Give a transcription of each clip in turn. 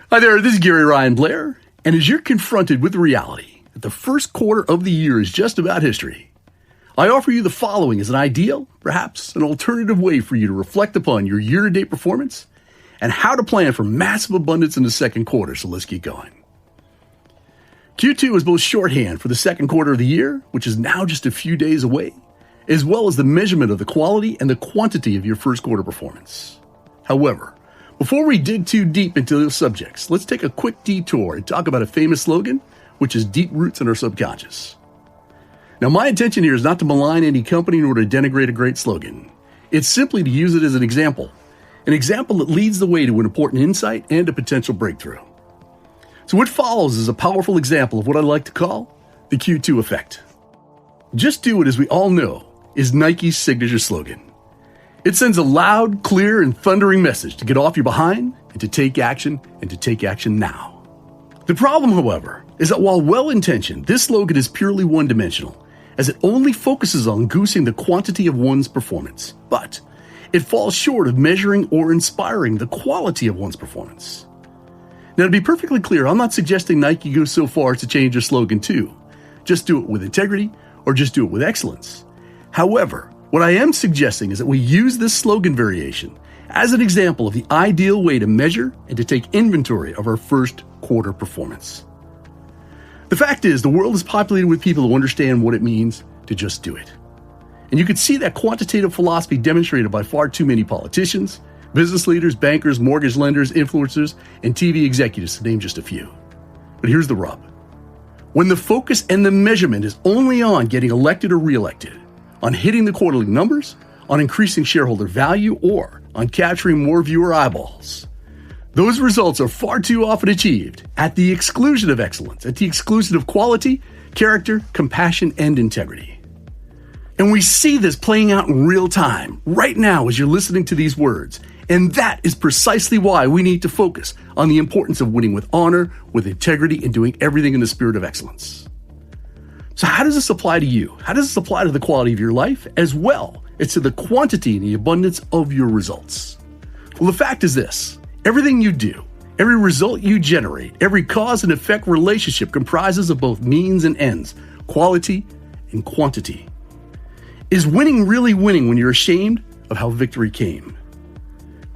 Hi there, this is Gary Ryan Blair, and as you're confronted with the reality that the first quarter of the year is just about history, I offer you the following as an ideal, perhaps an alternative way for you to reflect upon your year-to-date performance and how to plan for massive abundance in the second quarter, so let's get going. Q2 is both shorthand for the second quarter of the year, which is now just a few days away, as well as the measurement of the quality and the quantity of your first quarter performance. However, before we dig too deep into those subjects, let's take a quick detour and talk about a famous slogan, which is deep roots in our subconscious. Now, my intention here is not to malign any company nor to denigrate a great slogan. It's simply to use it as an example that leads the way to an important insight and a potential breakthrough. So what follows is a powerful example of what I like to call the Q2 effect. Just do it, as we all know, is Nike's signature slogan. It sends a loud, clear, and thundering message to get off your behind and to take action now. The problem, however, is that while well-intentioned, this slogan is purely one-dimensional, as it only focuses on goosing the quantity of one's performance, but it falls short of measuring or inspiring the quality of one's performance. Now, to be perfectly clear, I'm not suggesting Nike goes so far as to change their slogan too. Just do it with integrity or just do it with excellence. However, what I am suggesting is that we use this slogan variation as an example of the ideal way to measure and to take inventory of our first quarter performance. The fact is, the world is populated with people who understand what it means to just do it. And you can see that quantitative philosophy demonstrated by far too many politicians, business leaders, bankers, mortgage lenders, influencers, and TV executives, to name just a few. But here's the rub. When the focus and the measurement is only on getting elected or reelected, on hitting the quarterly numbers, on increasing shareholder value, or on capturing more viewer eyeballs, those results are far too often achieved at the exclusion of excellence, at the exclusion of quality, character, compassion, and integrity. And we see this playing out in real time, right now as you're listening to these words. And that is precisely why we need to focus on the importance of winning with honor, with integrity, and doing everything in the spirit of excellence. So how does this apply to you? How does this apply to the quality of your life as well as to the quantity and the abundance of your results? Well, the fact is this: everything you do, every result you generate, every cause and effect relationship comprises of both means and ends, quality and quantity. Is winning really winning when you're ashamed of how victory came?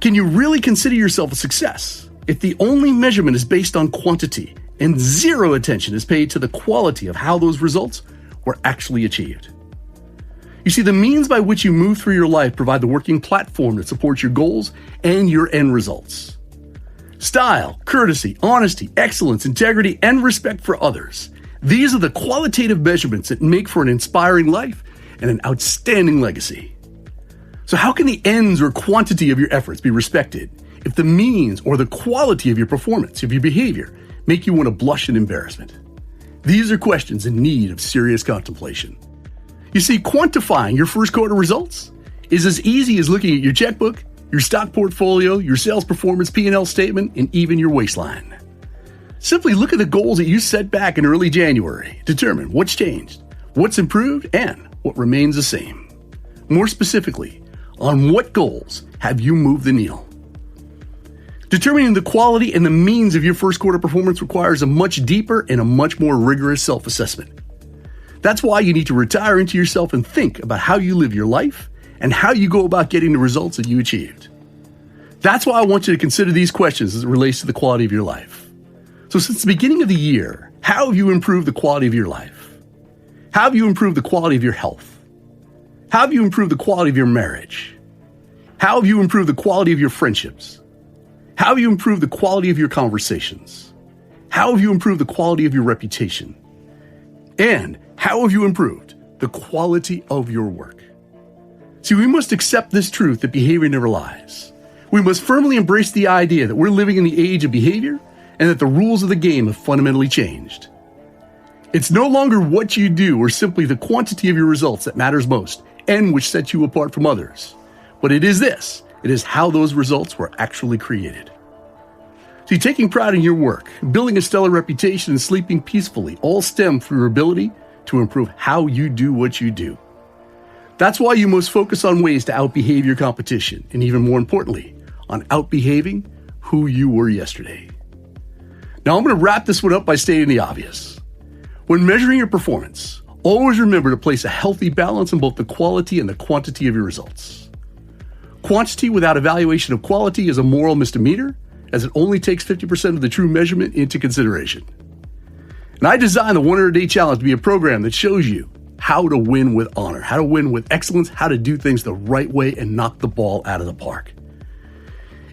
Can you really consider yourself a success if the only measurement is based on quantity and zero attention is paid to the quality of how those results were actually achieved? You see, the means by which you move through your life provide the working platform that supports your goals and your end results. Style, courtesy, honesty, excellence, integrity, and respect for others. These are the qualitative measurements that make for an inspiring life and an outstanding legacy. So how can the ends or quantity of your efforts be respected if the means or the quality of your performance, of your behavior, make you want to blush in embarrassment? These are questions in need of serious contemplation. You see, quantifying your first quarter results is as easy as looking at your checkbook, your stock portfolio, your sales performance P&L statement, and even your waistline. Simply look at the goals that you set back in early January. Determine what's changed, what's improved, and what remains the same. More specifically, on what goals have you moved the needle? Determining the quality and the means of your first quarter performance requires a much deeper and a much more rigorous self-assessment. That's why you need to retire into yourself and think about how you live your life and how you go about getting the results that you achieved. That's why I want you to consider these questions as it relates to the quality of your life. So since the beginning of the year, how have you improved the quality of your life? How have you improved the quality of your health? How have you improved the quality of your marriage? How have you improved the quality of your friendships? How have you improved the quality of your conversations? How have you improved the quality of your reputation? And how have you improved the quality of your work? See, we must accept this truth that behavior never lies. We must firmly embrace the idea that we're living in the age of behavior and that the rules of the game have fundamentally changed. It's no longer what you do or simply the quantity of your results that matters most and which sets you apart from others. But it is this. It is how those results were actually created. See, taking pride in your work, building a stellar reputation, and sleeping peacefully all stem from your ability to improve how you do what you do. That's why you must focus on ways to outbehave your competition, and even more importantly, on outbehaving who you were yesterday. Now, I'm going to wrap this one up by stating the obvious. When measuring your performance, always remember to place a healthy balance in both the quality and the quantity of your results. Quantity without evaluation of quality is a moral misdemeanor, as it only takes 50% of the true measurement into consideration. And I designed the 100-Day Challenge to be a program that shows you how to win with honor, how to win with excellence, how to do things the right way and knock the ball out of the park.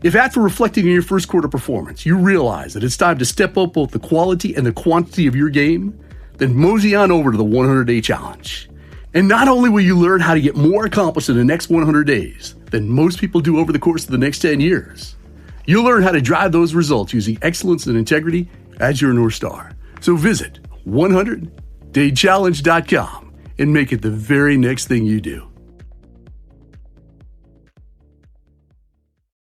If after reflecting on your first quarter performance, you realize that it's time to step up both the quality and the quantity of your game, then mosey on over to the 100-Day Challenge. And not only will you learn how to get more accomplished in the next 100 days than most people do over the course of the next 10 years, you'll learn how to drive those results using excellence and integrity as your North Star. So visit 100daychallenge.com and make it the very next thing you do.